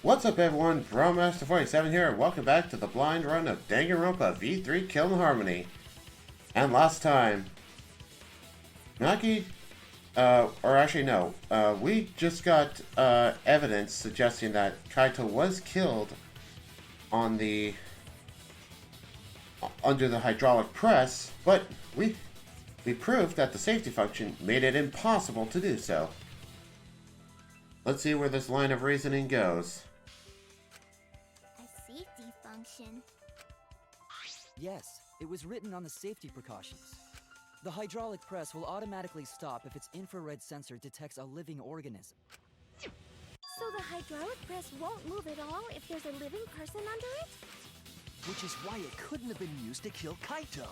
What's up everyone, Bromaster47 here, and welcome back to the blind run of Danganronpa V3 Kill in Harmony. And last time, Maki, we just got evidence suggesting that Kaito was killed on the under the hydraulic press, but we proved that the safety function made it impossible to do so. Let's see where this line of reasoning goes. A safety function? Yes, it was written on the safety precautions. The hydraulic press will automatically stop if its infrared sensor detects a living organism. So the hydraulic press won't move at all if there's a living person under it? Which is why it couldn't have been used to kill Kaito.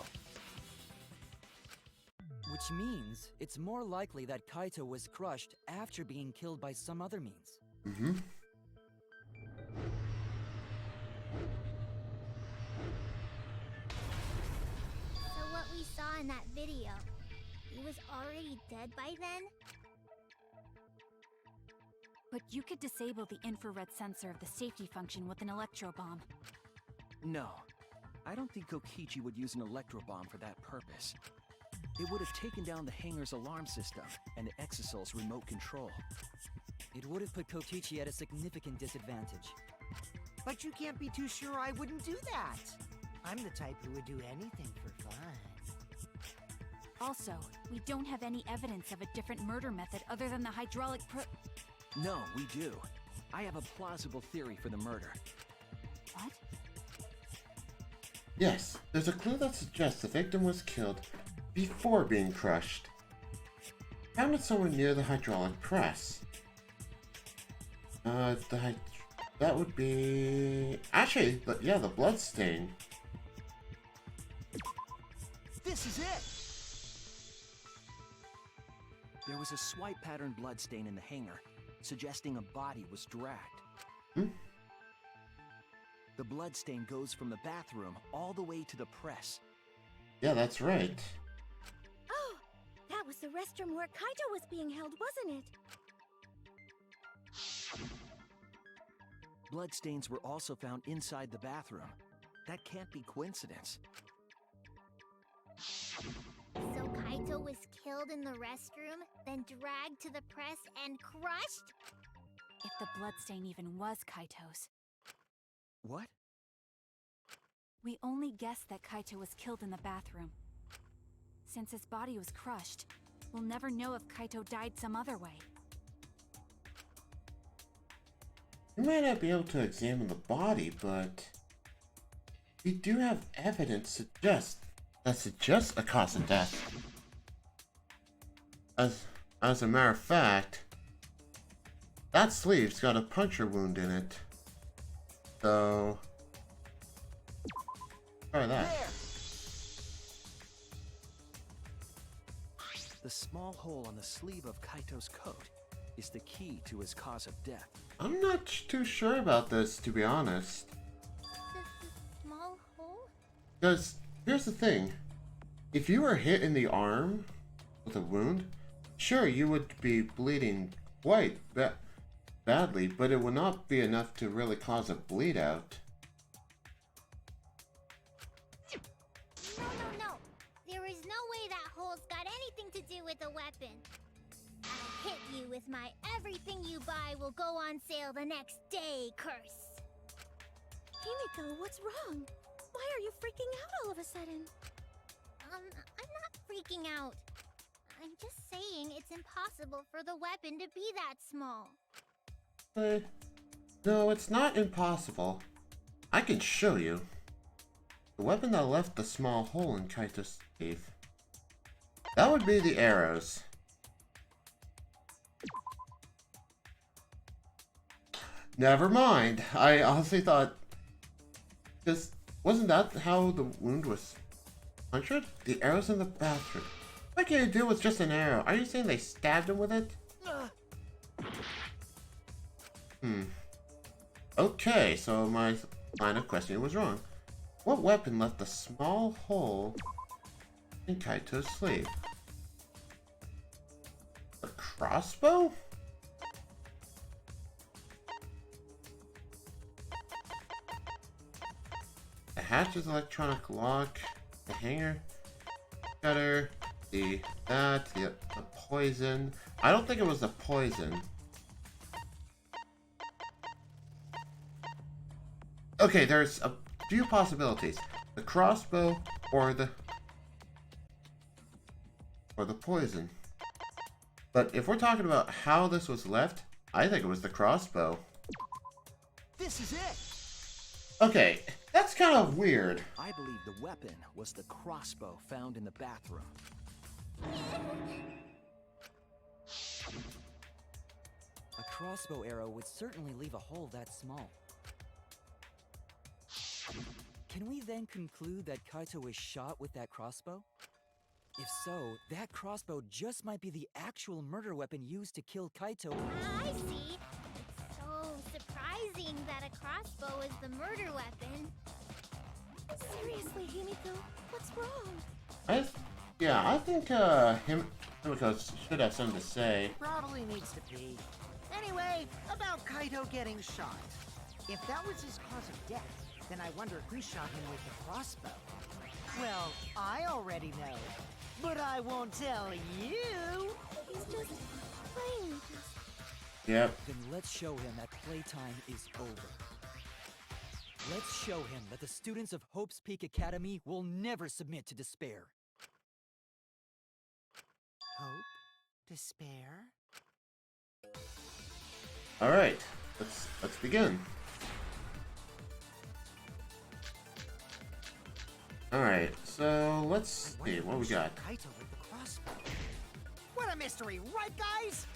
Which means it's more likely that Kaito was crushed after being killed by some other means. So what we saw in that video, he was already dead by then? But you could disable the infrared sensor of the safety function with an electro bomb. No, I don't think Kokichi would use an electro bomb for that purpose. It would have taken down the hangar's alarm system and Exosol's remote control. It would have put Kokichi at a significant disadvantage. But you can't be too sure I wouldn't do that. I'm the type who would do anything for fun. Also, we don't have any evidence of a different murder method other than the hydraulic No, we do. I have a plausible theory for the murder. What? Yes, there's a clue that suggests the victim was killed before being crushed. Found it somewhere near the hydraulic press. That would be... Actually, the blood stain. This is it! There was a swipe pattern bloodstain in the hangar, suggesting a body was dragged. The bloodstain goes from the bathroom all the way to the press. Yeah, that's right. Oh, that was the restroom where Kaito was being held, wasn't it? Bloodstains were also found inside the bathroom. That can't be coincidence. So Kaito was killed in the restroom, then dragged to the press and crushed? If the bloodstain even was Kaito's. What? We only guess that Kaito was killed in the bathroom. Since his body was crushed, we'll never know if Kaito died some other way. We may not be able to examine the body, but we do have evidence that suggests a cause of death. As a matter of fact, that sleeve's got a puncture wound in it. So, try that. There! The small hole on the sleeve of Kaito's coat is the key to his cause of death. I'm not too sure about this, to be honest. The small hole? Because, here's the thing. If you were hit in the arm with a wound, sure, you would be bleeding quite badly, but it would not be enough to really cause a bleed out. No. There is no way that hole's got anything to do with the weapon. I'll hit you with my everything you buy will go on sale the next day curse. Himiko, what's wrong? Why are you freaking out all of a sudden? I'm not freaking out. I'm just saying it's impossible for the weapon to be that small. No, it's not impossible. I can show you. The weapon that left the small hole in Kaito's sleeve. That would be the arrows. Never mind. I honestly thought... Wasn't that how the wound was punctured? The arrows in the bathroom. What can you do with just an arrow? Are you saying they stabbed him with it? Okay, so my line of questioning was wrong. What weapon left a small hole in Kaito's sleeve? A crossbow? hatch's electronic lock, the hanger, shutter, the poison. I don't think it was the poison. Okay, there's a few possibilities. The crossbow or the poison. But if we're talking about how this was left, I think it was the crossbow. This is it. Okay, that's kind of weird. I believe the weapon was the crossbow found in the bathroom. A crossbow arrow would certainly leave a hole that small. Can we then conclude that Kaito was shot with that crossbow? If so, that crossbow just might be the actual murder weapon used to kill Kaito. I see. It's so surprising that a crossbow is the murder weapon. Seriously, Himiko, what's wrong? I think Himiko should have something to say. Probably needs to be. Anyway, about Kaito getting shot. If that was his cause of death, then I wonder who shot him with the crossbow. Well, I already know, but I won't tell you. He's just playing with us. Yep. Then let's show him that playtime is over. Let's show him that the students of Hope's Peak Academy will never submit to despair. Hope? Despair? All right, let's begin. All right, so let's see what we got. Kaito with the crossbow. What a mystery, right, guys?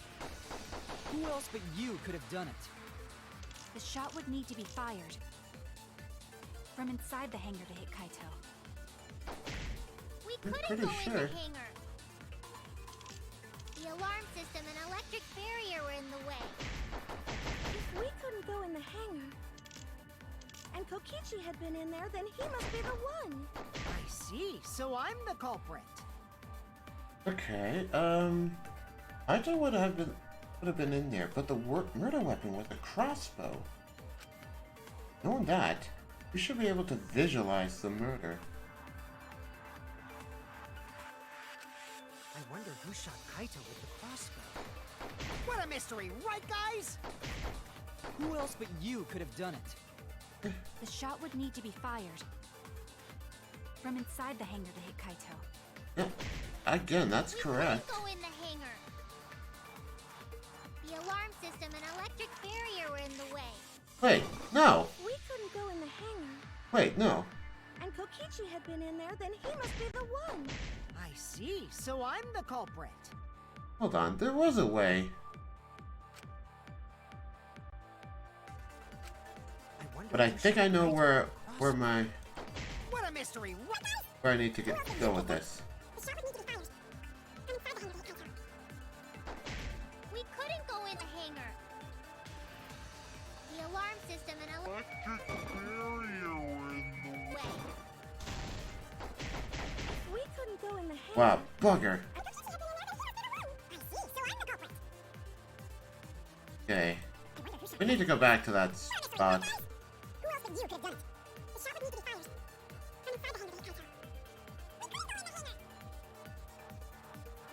Who else but you could have done it? The shot would need to be fired from inside the hangar to hit Kaito. We I'm couldn't pretty go in sure. the hangar. The alarm system and electric barrier were in the way. If we couldn't go in the hangar, and Kokichi had been in there, then he must be the one. I see, so I'm the culprit. Okay, Kaito would have been in there, but the murder weapon was a crossbow. Knowing that, we should be able to visualize the murder. I wonder who shot Kaito with the crossbow. What a mystery, right, guys? Who else but you could have done it? The shot would need to be fired from inside the hangar to hit Kaito. Yeah, again, that's correct. We couldn't go in the hangar. The alarm system and electric barrier were in the way. Wait, no. We couldn't go in the hangar, Wait, no. and Kokichi had been in there, then he must be the one. I see, so I'm the culprit. Hold on, there was a way. But I think I know where my What a mystery, right? where I need to go with this. We couldn't go in the hangar. The alarm system and electric barrier were in the way. We couldn't go in the hangar. Wow, bugger. Okay. We need to go back to that spot.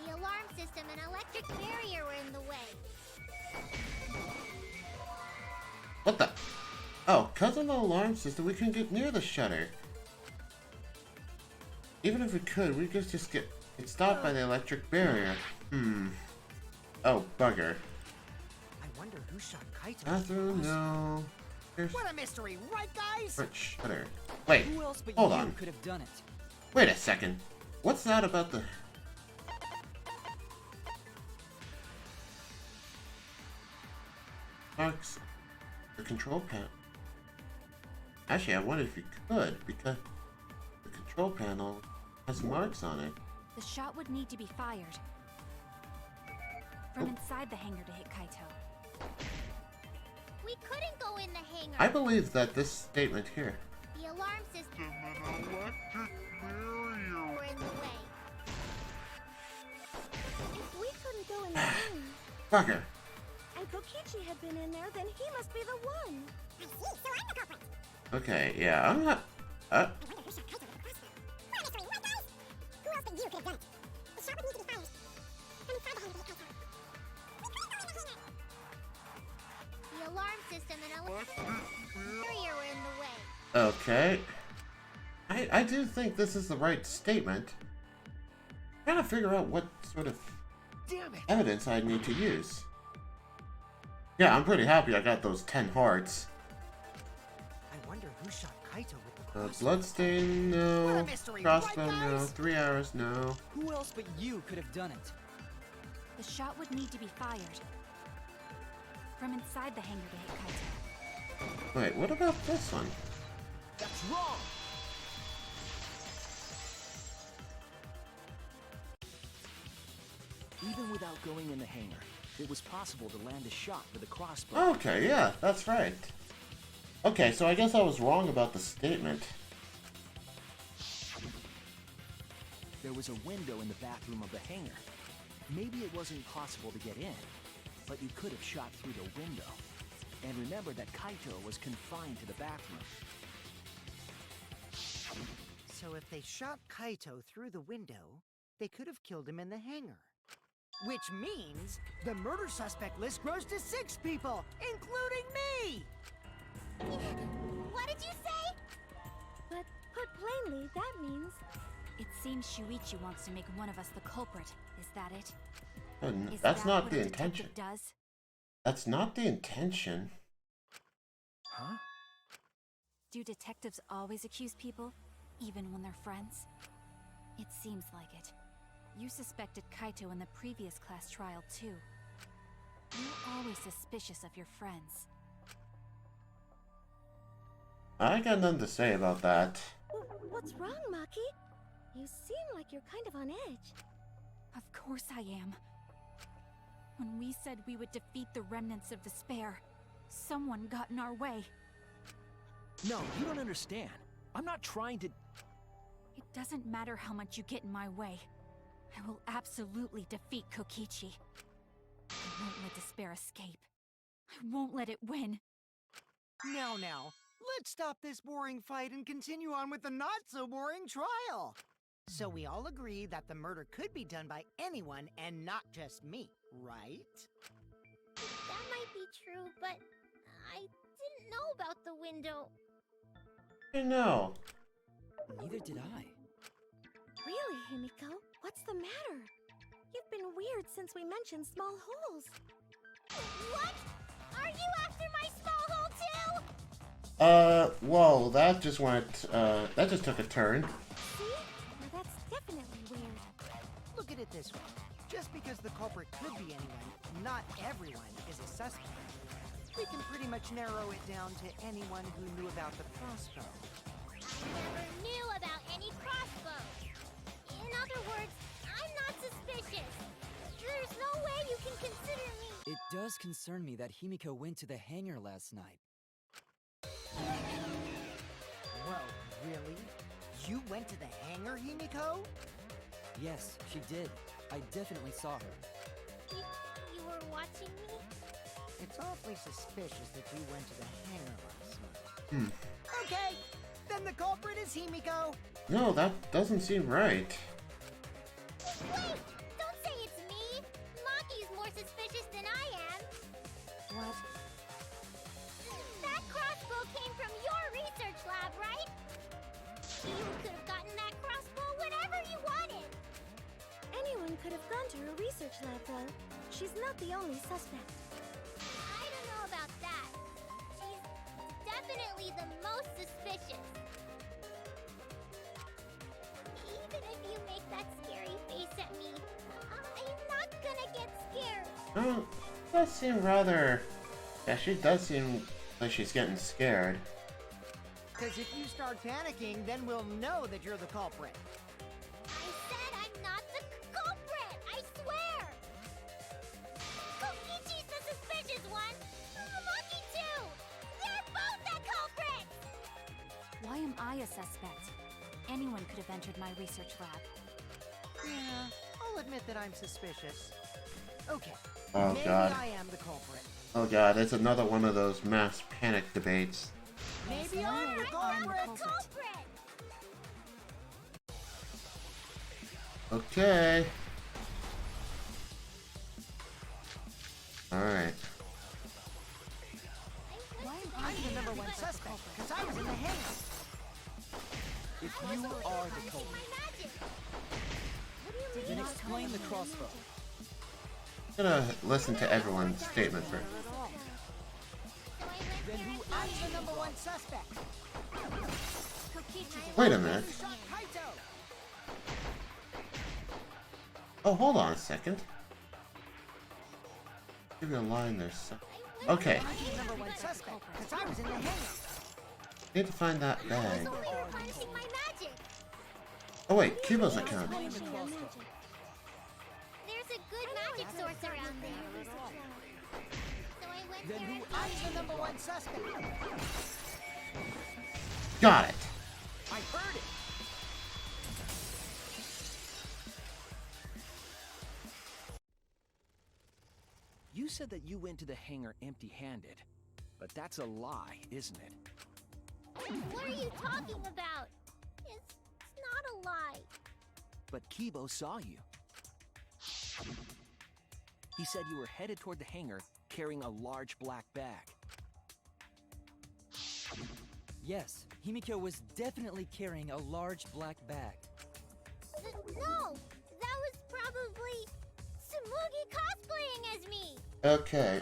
The alarm system and electric barrier were in the way. What the? Oh, because of the alarm system, we couldn't get near the shutter. Even if we could, we could just get stopped by the electric barrier. Oh, bugger. I wonder who shot Kaito. Bathroom, no. Here's What a mystery, right, guys? front shutter. Wait, Who else but hold you on. could have done it? Wait a second. What's that about the... Marks. The control panel. Actually, I wonder if you could, because the control panel has marks on it. The shot would need to be fired from inside the hangar to hit Kaito. We couldn't go in the hangar. I believe that this statement here. The alarm system and electric barrier were in the way. If we couldn't go in the hangar, Bugger. and Kokichi had been in there, then he must be the one. Okay, yeah, I'm not... Uh, The alarm system and barrier were in the way. okay. I do think this is the right statement. I'm trying to figure out what sort of Damn it! evidence I need to use. Yeah, I'm pretty happy I got those 10 hearts. I wonder who shot Kaito with the crossbow. Bloodstain, What no. a mystery, Crossbow, right, no. guys? 3 arrows, no. Who else but you could have done it? The shot would need to be fired from inside the hangar to hit Kaito. Wait, what about this one? That's wrong! Even without going in the hangar, it was possible to land a shot with a crossbow. Okay, yeah, that's right. Okay, so I guess I was wrong about the statement. There was a window in the bathroom of the hangar. Maybe it wasn't possible to get in, but you could have shot through the window. And remember that Kaito was confined to the bathroom. So if they shot Kaito through the window, they could have killed him in the hangar. Which means the murder suspect list grows to 6 people, including me! What did you say? But put plainly, that means It seems Shuichi wants to make one of us the culprit. Is that it? Is That's that not what the a detective intention. does? That's not the intention. Huh? Do detectives always accuse people, even when they're friends? It seems like it. You suspected Kaito in the previous class trial, too. You're always suspicious of your friends. I got nothing to say about that. What's wrong, Maki? You seem like you're kind of on edge. Of course I am. When we said we would defeat the remnants of despair, someone got in our way. No, you don't understand. I'm not trying to... It doesn't matter how much you get in my way. I will absolutely defeat Kokichi. I won't let despair escape. I won't let it win. Now, let's stop this boring fight and continue on with the not-so-boring trial. So we all agree that the murder could be done by anyone and not just me, right? That might be true, but I didn't know about the window. I know. Neither did I. Really, Himiko? What's the matter? You've been weird since we mentioned small holes. What? Are you after my small hole too? Whoa, that just took a turn. See? Now that's definitely weird. Look at it this way. Just because the culprit could be anyone, not everyone is a suspect. We can pretty much narrow it down to anyone who knew about the crossbow. I never knew about any crossbows. In other words, I'm not suspicious. There's no way you can consider me. It does concern me that Himiko went to the hangar last night. Whoa, really? You went to the hangar, Himiko? Yes, she did. I definitely saw her. You were watching me? It's awfully suspicious that you went to the hangar last night. Okay, then the culprit is Himiko. No, that doesn't seem right. Wait! Don't say it's me! Maki's more suspicious than I am. What? That crossbow came from your research lab, right? You could have gotten that crossbow whenever you wanted. Anyone could have gone to her research lab, though. She's not the only suspect. I don't know about that. She's definitely the most suspicious. Even if you make that scary face at me, I'm not gonna get scared. Oh, does seem rather... Yeah, she does seem like she's getting scared. Because if you start panicking, then we'll know that you're the culprit. I said I'm not the culprit! I swear! Kokichi's the suspicious one! Maki too! They're both the culprits! Why am I a suspect? Anyone could have entered my research lab. Yeah, I'll admit that I'm suspicious. Okay, Oh, maybe God. I am the culprit. Oh god, it's another one of those mass panic debates. Maybe I'm the I'm culprit! the culprit! Okay. Alright. I'm the number one suspect, because I was in the hangar. If you are the culprit, then explain the crossbow. I'm gonna listen to everyone's statement first. Then who I'm the number one suspect. Wait a minute. You shot Kaito. Oh, hold on a second. Give me a line there. Okay. I'm the number one suspect, because I was in the hangar. Need to find that bag. Only replenishing my magic. Oh wait, Kibo's account. There's a good magic source around there. So I went there and I'm the number one suspect. Got it. I heard it. You said that you went to the hangar empty-handed, but that's a lie, isn't it? What are you talking about? It's not a lie. But Kibo saw you. He said you were headed toward the hangar carrying a large black bag. Yes, Himiko was definitely carrying a large black bag. No, that was probably Tsumugi cosplaying as me. Okay,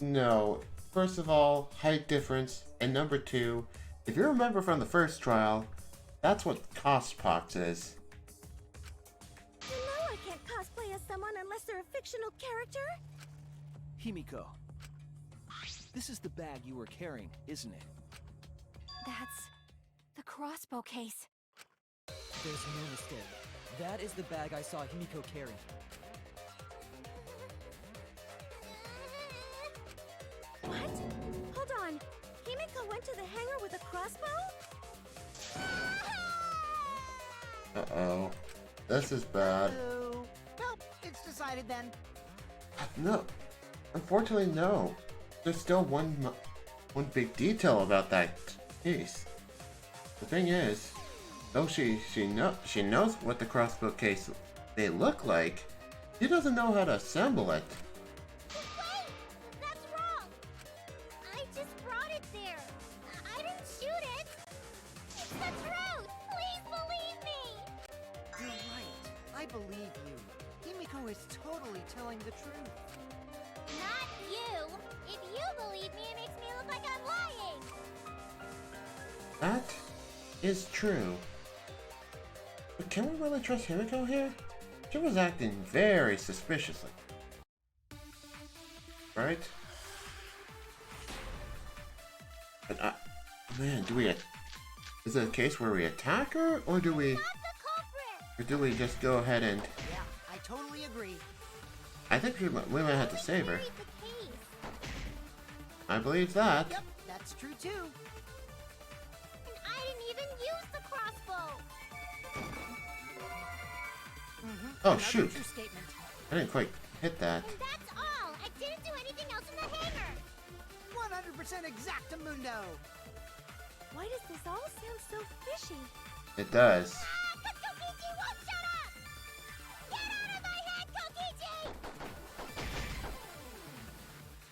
no. First of all, height difference, and number two, if you remember from the first trial, that's what Cospox is. You know I can't cosplay as someone unless they're a fictional character. Himiko, this is the bag you were carrying, isn't it? That's the crossbow case. There's no mistake. That is the bag I saw Himiko carrying. What? Hold on. Himiko went to the hangar with a crossbow? Uh-oh. This is bad. Boo. Well, it's decided then. No. Unfortunately, no. There's still one big detail about that case. The thing is, though she knows what the crossbow case they look like, she doesn't know how to assemble it. Wait, that's wrong. I just brought it there. I didn't shoot it. It's the truth. Please believe me. You're right. I believe you. Himiko is totally telling the truth. Not you. If you believe me, it makes me look like I'm lying. That is true. But can we really trust Himiko here? She was acting very suspiciously. Right? But man, do we... Is it a case where we attack her, or do we... Not the culprit. Or do we just go ahead and... Yeah, I totally agree. I think we might have to save her. Read the case. I believe that. Yep, that's true too. And I didn't even use the crossbow. Oh, Another shoot. true statement. I didn't quite hit that. And that's all. I didn't do anything else in the hangar. 100% exactamundo. Why does this all sound so fishy? It does. Ah, Kokichi won't shut up! Get out of my head, Kokichi!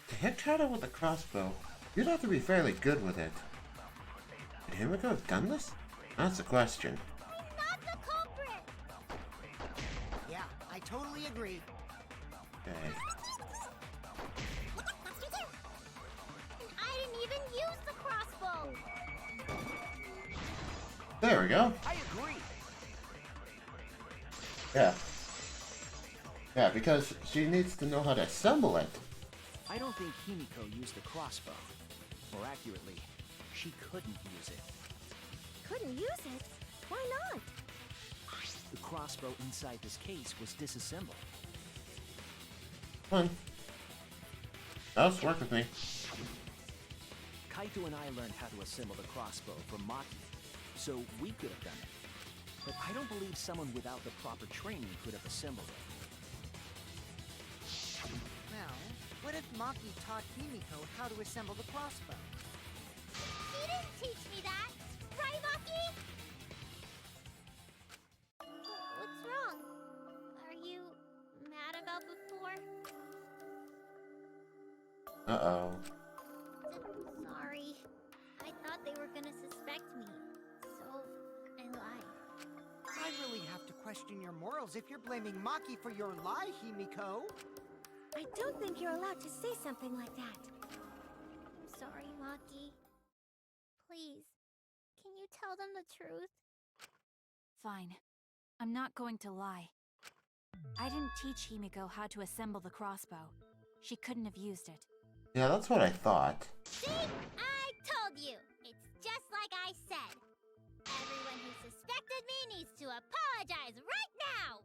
To hit Kata with a crossbow, you'd have to be fairly good with it. Could Himiko have done this? That's the question. He's not the culprit. Yeah, I totally agree. Okay. And I didn't even use the crossbow. There we go. I agree. Yeah. Yeah, because she needs to know how to assemble it. I don't think Himiko used the crossbow. More accurately, she couldn't use it. Couldn't use it? Why not? The crossbow inside this case was disassembled. Come on. Let's work with me. Kaito and I learned how to assemble the crossbow from Maki, so we could have done it. But I don't believe someone without the proper training could have assembled it. Well, what if Maki taught Himiko how to assemble the crossbow? He didn't teach me that. Right, Maki? What's wrong? about before? Uh-oh. Sorry. I thought they were gonna suspect me, so I lied. I really have to question your morals if you're blaming Maki for your lie, Himiko. I don't think you're allowed to say something like that. I'm sorry, Maki. Please, can you tell them the truth? Fine. I'm not going to lie. I didn't teach Himiko how to assemble the crossbow. She couldn't have used it. Yeah, that's what I thought. See? I told you! It's just like I said. Everyone who suspected me needs to apologize right now!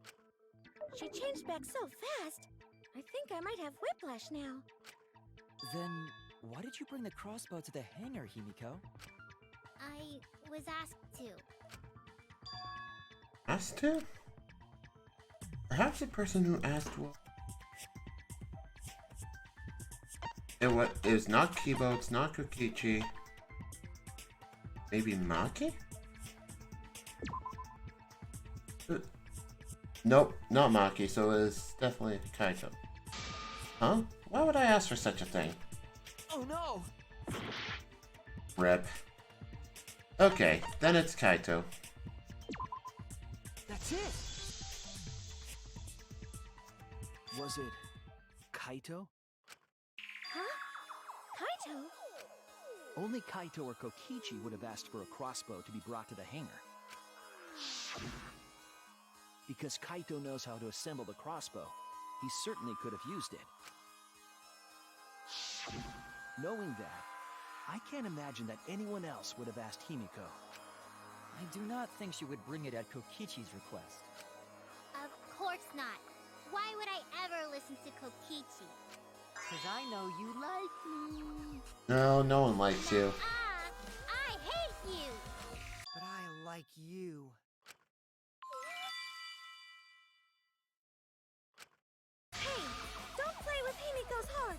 She changed back so fast. I think I might have whiplash now. Then, why did you bring the crossbow to the hangar, Himiko? I was asked to. Asked to? Perhaps the person who asked was... It was not Kibo, it's not Kokichi. Maybe Maki? Nope, not Maki, so it was definitely Kaito. Huh? Why would I ask for such a thing? Oh no! Rip. Okay, then it's Kaito. That's it! Was it Kaito? Huh? Kaito? Only Kaito or Kokichi would have asked for a crossbow to be brought to the hangar. Because Kaito knows how to assemble the crossbow, he certainly could have used it. Knowing that, I can't imagine that anyone else would have asked Himiko. I do not think she would bring it at Kokichi's request. Of course not. Why would I ever listen to Kokichi? Cause I know you like me. No, no one likes you. I hate you! But I like you. Hey, don't play with Himiko's heart.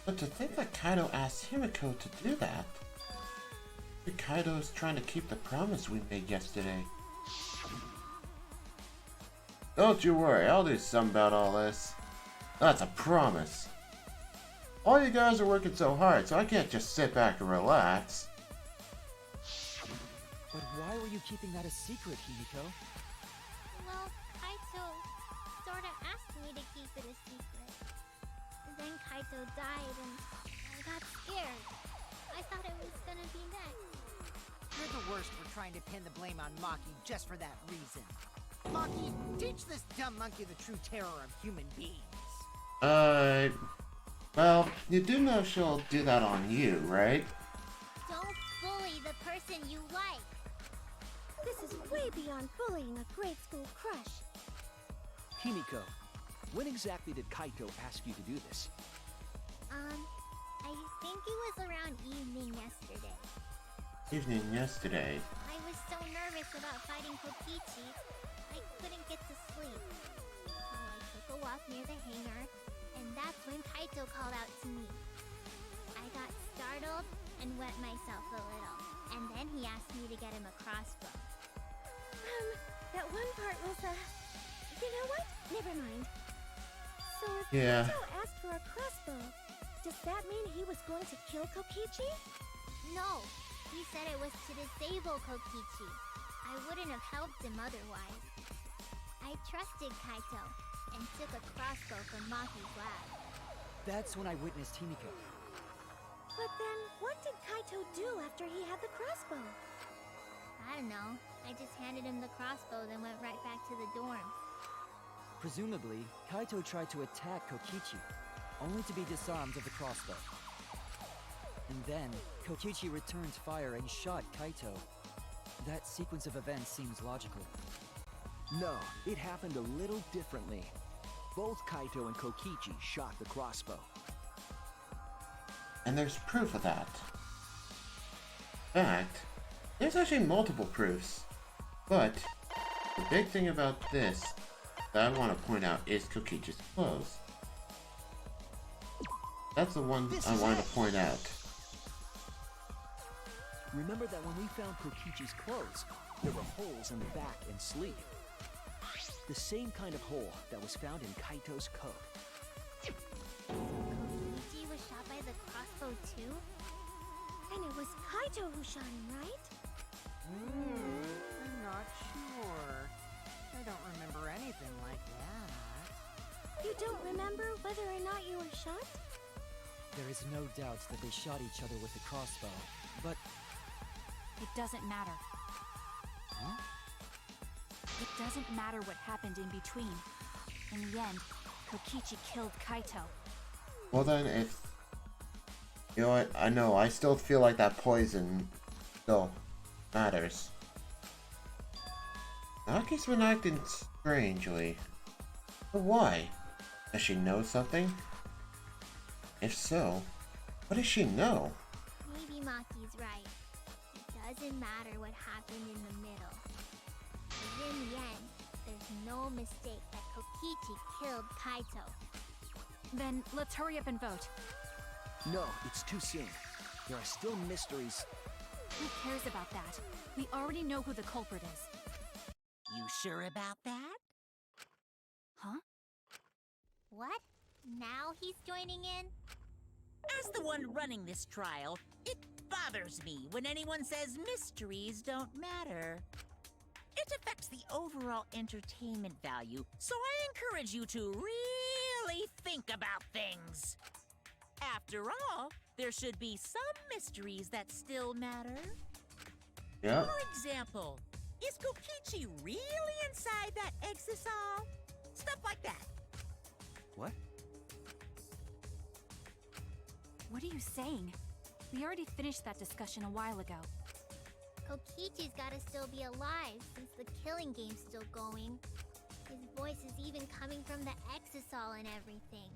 But to think that Kaito asked Himiko to do that. Kaito is trying to keep the promise we made yesterday. Don't you worry, I'll do something about all this. That's a promise. All you guys are working so hard, so I can't just sit back and relax. But why were you keeping that a secret, Himiko? Well, Kaito sorta asked me to keep it a secret. Then Kaito died and I got scared. I thought it was gonna be next. You're the worst for trying to pin the blame on Maki just for that reason. Maki, teach this dumb monkey the true terror of human beings. Well, you do know she'll do that on you, right? Don't bully the person you like. This is way beyond bullying a grade school crush. Himiko, when exactly did Kaito ask you to do this? I think it was around evening yesterday. Evening yesterday. I was so nervous about fighting Kokichi, I couldn't get to sleep. So I took a walk near the hangar, and that's when Kaito called out to me. I got startled and wet myself a little, and then he asked me to get him a crossbow. That one part was, you know what? Never mind. So if Yeah. Kaito asked for a crossbow, does that mean he was going to kill Kokichi? No, he said it was to disable Kokichi. I wouldn't have helped him otherwise. I trusted Kaito and took a crossbow from Maki's lab. That's when I witnessed Himiko. But then, what did Kaito do after he had the crossbow? I don't know. I just handed him the crossbow, then went right back to the dorms. Presumably, Kaito tried to attack Kokichi, only to be disarmed of the crossbow. And then, Kokichi returned fire and shot Kaito. That sequence of events seems logical. No, it happened a little differently. Both Kaito and Kokichi shot the crossbow. And there's proof of that. In fact, there's actually multiple proofs. But the big thing about this that I want to point out is Kokichi's clothes. That's the one I wanted to point out. Remember that when we found Kokichi's clothes, there were holes in the back and sleeve. The same kind of hole that was found in Kaito's coat. Kokichi was shot by the crossbow too? And it was Kaito who shot him, right? I'm not sure. I don't remember anything like that. You don't remember whether or not you were shot? There is no doubt that they shot each other with the crossbow, but It doesn't matter. huh? It doesn't matter what happened in between. In the end, Kokichi killed Kaito. Well then, if... You know what? I know, I still feel like that poison still matters. Naki's been acting strangely. But why? Does she know something? If so, what does she know? Maybe Maki's right. It doesn't matter what happened in the middle. But in the end, there's no mistake that Kokichi killed Kaito. Then let's hurry up and vote. No, it's too soon. There are still mysteries. Who cares about that? We already know who the culprit is. You sure about that? Huh? What? Now he's joining in? As the one running this trial, it bothers me when anyone says mysteries don't matter. It affects the overall entertainment value, so I encourage you to really think about things. After all, there should be some mysteries that still matter. Yeah. For example, is Kokichi really inside that exisal? Stuff like that. What? What are you saying? We already finished that discussion a while ago. Kokichi's gotta still be alive since the killing game's still going. His voice is even coming from the exisal and everything.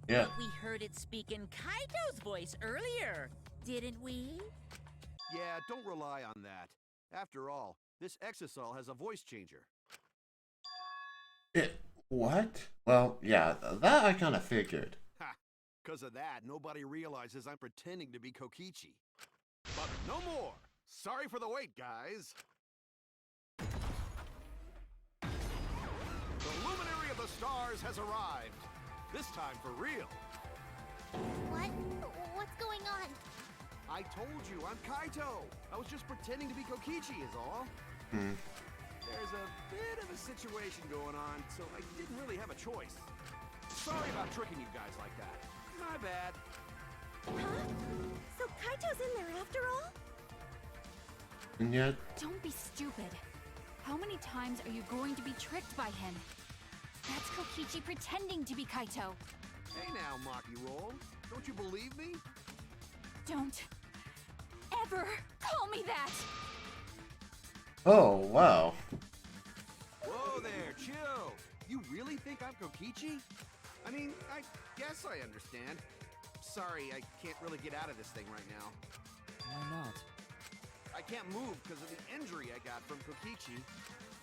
Yeah. But we heard it speak in Kaito's voice earlier, didn't we? Yeah, don't rely on that. After all, this exisal has a voice changer. What? Well, yeah, that I kind of figured. Ha! 'Cause of that, nobody realizes I'm pretending to be Kokichi. But no more! Sorry for the wait, guys! The luminary of the stars has arrived! This time for real! What? What's going on? I told you, I'm Kaito! I was just pretending to be Kokichi is all. There's a bit of a situation going on, so I didn't really have a choice. Sorry about tricking you guys like that. My bad. Huh? So Kaito's in there after all? And yet, Don't be stupid. How many times are you going to be tricked by him? That's Kokichi pretending to be Kaito. Hey now, Maki Roll. Don't you believe me? Don't ever call me that! oh wow. Whoa there, chill! You really think I'm Kokichi? I mean, I guess I understand. Sorry, I can't really get out of this thing right now. Why not? I can't move because of the injury I got from Kokichi.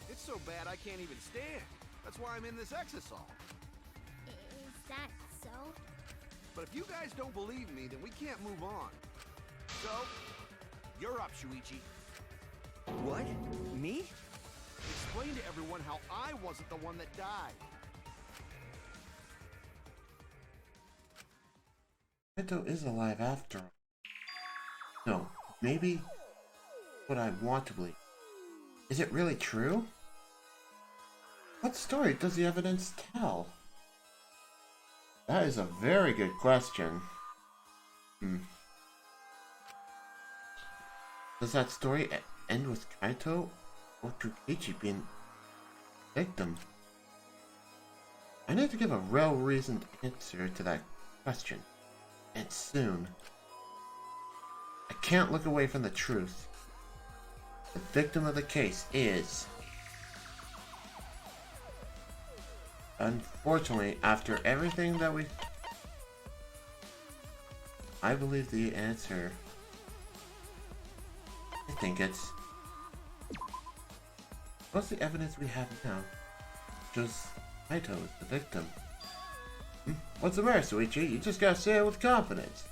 It's so bad I can't even stand. That's why I'm in this exisal. Is that so? But if you guys don't believe me, then we can't move on. So, you're up, Shuichi. What? Me? Explain to everyone how I wasn't the one that died. Kaito is alive after all. No, maybe what I want to believe. Is it really true? What story does the evidence tell? That is a very good question. Does that story end with Kaito or Kokichi being the victim? I need to give a well-reasoned answer to that question. And soon. I can't look away from the truth. The victim of the case is... Unfortunately, after everything that I believe the answer... I think it's... What's the evidence we have now? Shows Kaito is the victim. What's the matter, Suichi? You just gotta say it with confidence.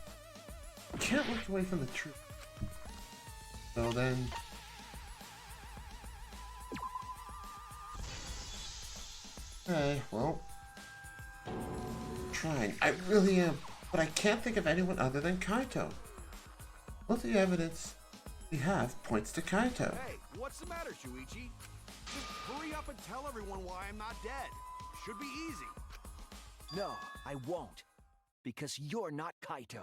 You can't look away from the truth. So then... Okay, well, I'm trying. I really am, but I can't think of anyone other than Kaito. All the evidence we have points to Kaito. Hey, what's the matter, Shuichi? Just hurry up and tell everyone why I'm not dead. Should be easy. No, I won't. Because you're not Kaito.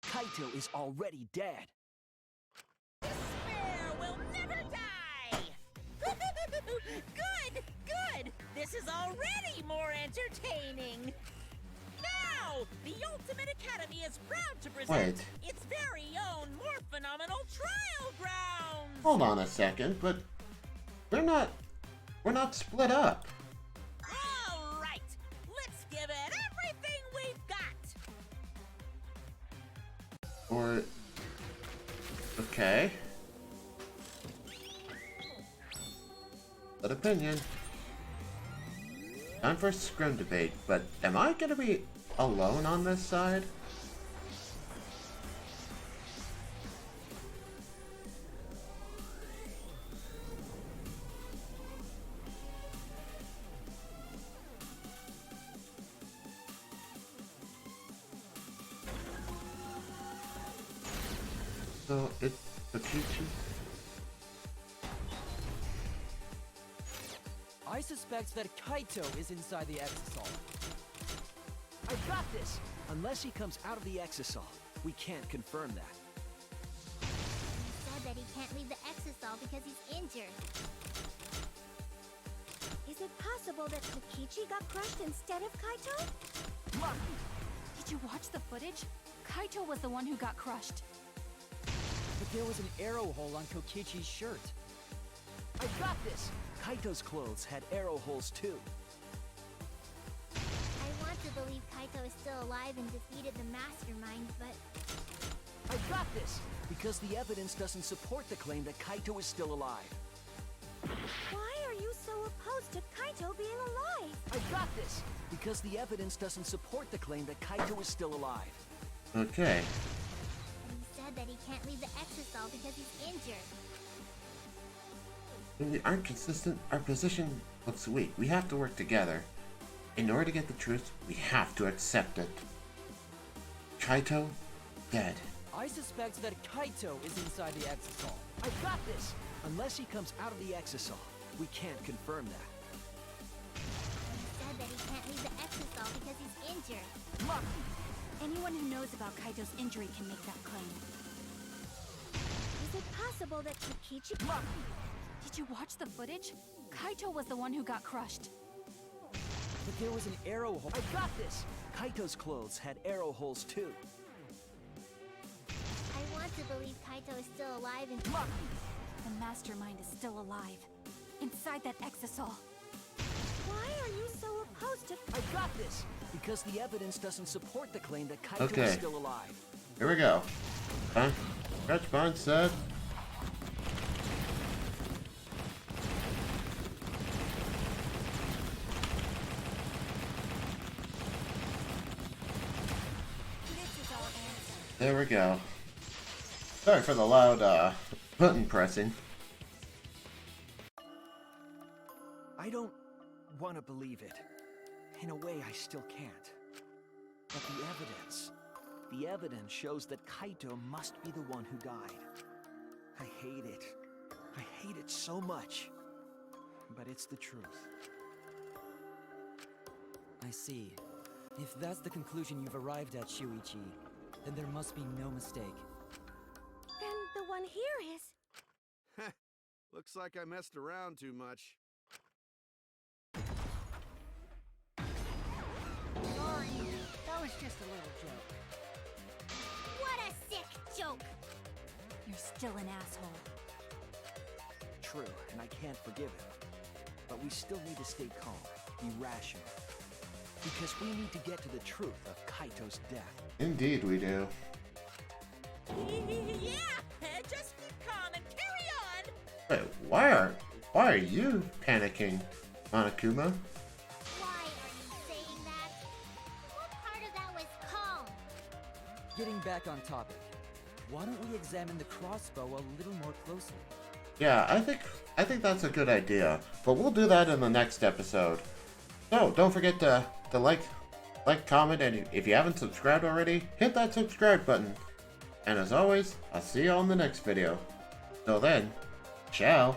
Kaito is already dead. Despair will never die! Good, good! This is already more entertaining! Now, the Ultimate Academy is proud to present its very own more phenomenal trial grounds! Hold on a second, but we're not split up. All right, let's give it everything we've got! Or... okay. Good opinion. Time for a scrim debate, but am I gonna be alone on this side? So it's the future. I suspect that Kaito is inside the exisal. I've got this! Unless he comes out of the exisal, we can't confirm that. He said that he can't leave the exisal because he's injured. Is it possible that Kokichi got crushed instead of Kaito? Did you watch the footage? Kaito was the one who got crushed. But there was an arrow hole on Kokichi's shirt. I've got this! Kaito's clothes had arrow holes too. I want to believe Kaito is still alive and defeated the mastermind, but I've got this! Because the evidence doesn't support the claim that Kaito is still alive. Why are you so opposed to Kaito being alive? I've got this! Because the evidence doesn't support the claim that Kaito is still alive. Okay. he said that he can't leave the exisal because he's injured. When we aren't consistent, our position looks weak. We have to work together. In order to get the truth, we have to accept it. Kaito, dead. I suspect that Kaito is inside the exisal. I've got this! Unless he comes out of the exisal, we can't confirm that. He said that he can't leave the exisal because he's injured. Anyone who knows about Kaito's injury can make that claim. Is it possible that Kokichi... Did you watch the footage? Kaito was the one who got crushed. But there was an arrow hole. I've got this! Kaito's clothes had arrow holes too. I want to believe Kaito is still alive and The mastermind is still alive. Inside that exisal. Why are you so opposed to... I've got this! Because the evidence doesn't support the claim that Kaito Okay. is still alive. Here we go. Huh? Stretch Barnes said. There we go. Sorry for the loud button pressing. I don't want to believe it. In a way, I still can't. But the evidence shows that Kaito must be the one who died. I hate it. I hate it so much. But it's the truth. I see. If that's the conclusion you've arrived at, Shuichi, then there must be no mistake. Then the one here is... Looks like I messed around too much. Sorry, that was just a little joke. what a sick joke! You're still an asshole. True, and I can't forgive him. But we still need to stay calm, be rational. Because we need to get to the truth of Kaito's death. Indeed we do. Yeah, just keep calm and carry on! Wait, why are you panicking, Monokuma? Why are you saying that? What part of that was calm? Getting back on topic, why don't we examine the crossbow a little more closely? Yeah, I think that's a good idea, but we'll do that in the next episode. So don't forget to like, comment, and if you haven't subscribed already, hit that subscribe button. And as always, I'll see you on the next video. Till then, ciao.